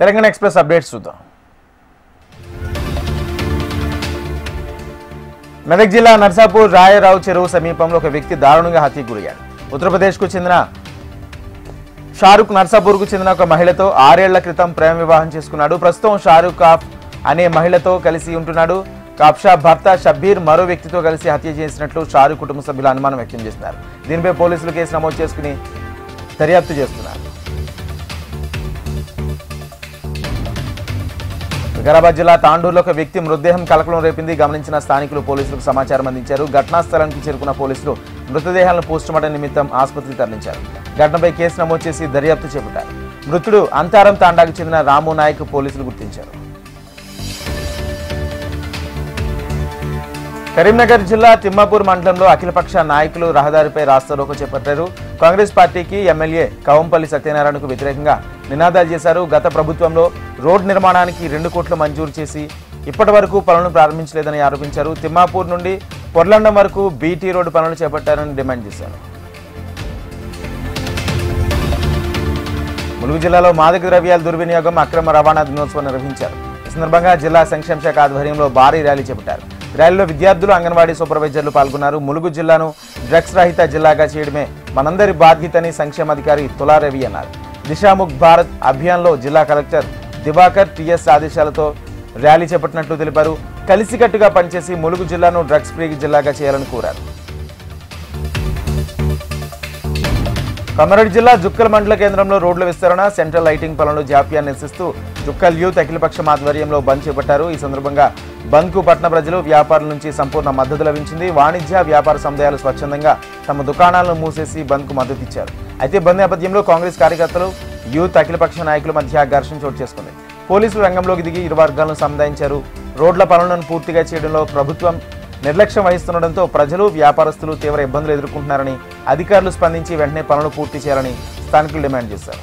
Telangana express updates చూద్దాం. మెదక్ జిల్లా నర్సాపూర్ రాయరావు చెరువు సమీపంలో ఒక వ్యక్తి దారుణంగా హత్యకు గురయ్యాడు. ఉత్తరప్రదేశ్కు చెందిన షారుఖ్ నర్సాపూర్కు చెందిన ఒక మహిళతో 6 ఏళ్ల క్రితం ప్రేమ వివాహం చేసుకున్నాడు. ప్రస్తుతం షారుఖ్ కాఫ్ అనే మహిళతో కలిసి ఉంటున్నాడు. కాఫ్షా భర్త షబ్బీర్ మరో వ్యక్తితో కలిసి హత్య చేసినట్లు షారుఖ్ కుటుంబ సభ్యులు అనుమానం వ్యక్తం చేస్తున్నారు. దీనిపై పోలీసులు కేసు నమోదు చేసుకుని దర్యాప్తు చేస్తున్నారు. వికారాబాద్ జిల్లా తాండూరులో ఒక వ్యక్తి మృతదేహం కలకలం రేపింది. గమనించిన స్థానికులు పోలీసులకు సమాచారం అందించారు. ఘటనా స్థలానికి చేరుకున్న పోలీసులు మృతదేహాలను పోస్టుమార్టం నిమిత్తం ఆసుపత్రికి తరలించారు. ఘటనపై కేసు నమోదు చేసి దర్యాప్తు చేపట్టారు. మృతుడు అంతారం తాండాకు చెందిన రాము నాయక్ పోలీసులు గుర్తించారు. కరీంనగర్ జిల్లా తిమ్మాపూర్ మండలంలో అఖిలపక్ష నాయకులు రహదారిపై రాస్తారోకో చేపట్టారు. కాంగ్రెస్ పార్టీకి ఎమ్మెల్యే కవంపల్లి సత్యనారాయణకు వ్యతిరేకంగా నినాదాలు చేశారు. గత ప్రభుత్వంలో రోడ్డు నిర్మాణానికి 2 కోట్లు మంజూరు చేసి ఇప్పటి వరకు పనులను ప్రారంభించలేదని ఆరోపించారు. తిమ్మాపూర్ నుండి పొర్లండం వరకు బీటీ రోడ్డు పనులు చేపట్టారని డిమాండ్ చేశారు. ములుగు జిల్లాలో మాదక ద్రవ్యాల దుర్వినియోగం అక్రమ రవాణా దినోత్సవం నిర్వహించారు. ఈ సందర్భంగా జిల్లా సంక్షేమ శాఖ ఆధ్వర్యంలో భారీ ర్యాలీ చేపట్టారు. ర్యాలీలో విద్యార్థులు, అంగన్వాడీ సూపర్వైజర్లు పాల్గొన్నారు. ములుగు జిల్లాను డ్రగ్స్ రహిత జిల్లాగా చేయడమే మనందరి బాధ్యతని సంక్షేమాధికారి తులారవి అన్నారు. దిశాముఖ్ భారత్ అభియాన్లో జిల్లా కలెక్టర్ దివాకర్ టీఎస్ ఆదేశాలతో ర్యాలీ చేపట్టినట్లు తెలిపారు. కలిసికట్టుగా పనిచేసి ములుగు జిల్లాను డ్రగ్స్ ఫ్రీ జిల్లాగా చేయాలని కోరారు. కామారెడ్డి జిల్లా జుక్కల్ మండల కేంద్రంలో రోడ్ల విస్తరణ, సెంట్రల్ లైటింగ్ పనులు జాప్యాన్ని నిరసిస్తూ జుక్కల్ యూత్ అఖిలపక్షం ఆధ్వర్యంలో బంద్ చేపట్టారు. ఈ సందర్భంగా బంద్కు పట్టణ ప్రజలు, వ్యాపారుల నుంచి సంపూర్ణ మద్దతు లభించింది. వాణిజ్య వ్యాపార సముదాయాలు స్వచ్ఛందంగా తమ దుకాణాలను మూసేసి బంద్కు మద్దతు ఇచ్చారు. అయితే బంద్ నేపథ్యంలో కాంగ్రెస్ కార్యకర్తలు, యూత్ అఖిలపక్ష నాయకుల మధ్య ఘర్షణ చోటు చేసుకుంది. పోలీసులు రంగంలోకి దిగి ఇరు వర్గాలను సముదాయించారు. రోడ్ల పనులను పూర్తిగా చేయడంలో ప్రభుత్వం నిర్లక్ష్యం వహిస్తుండటంతో ప్రజలు, వ్యాపారస్తులు తీవ్ర ఇబ్బందులు ఎదుర్కొంటున్నారని, అధికారులు స్పందించి వెంటనే పనులు పూర్తి చేయాలని స్థానికులు డిమాండ్ చేశారు.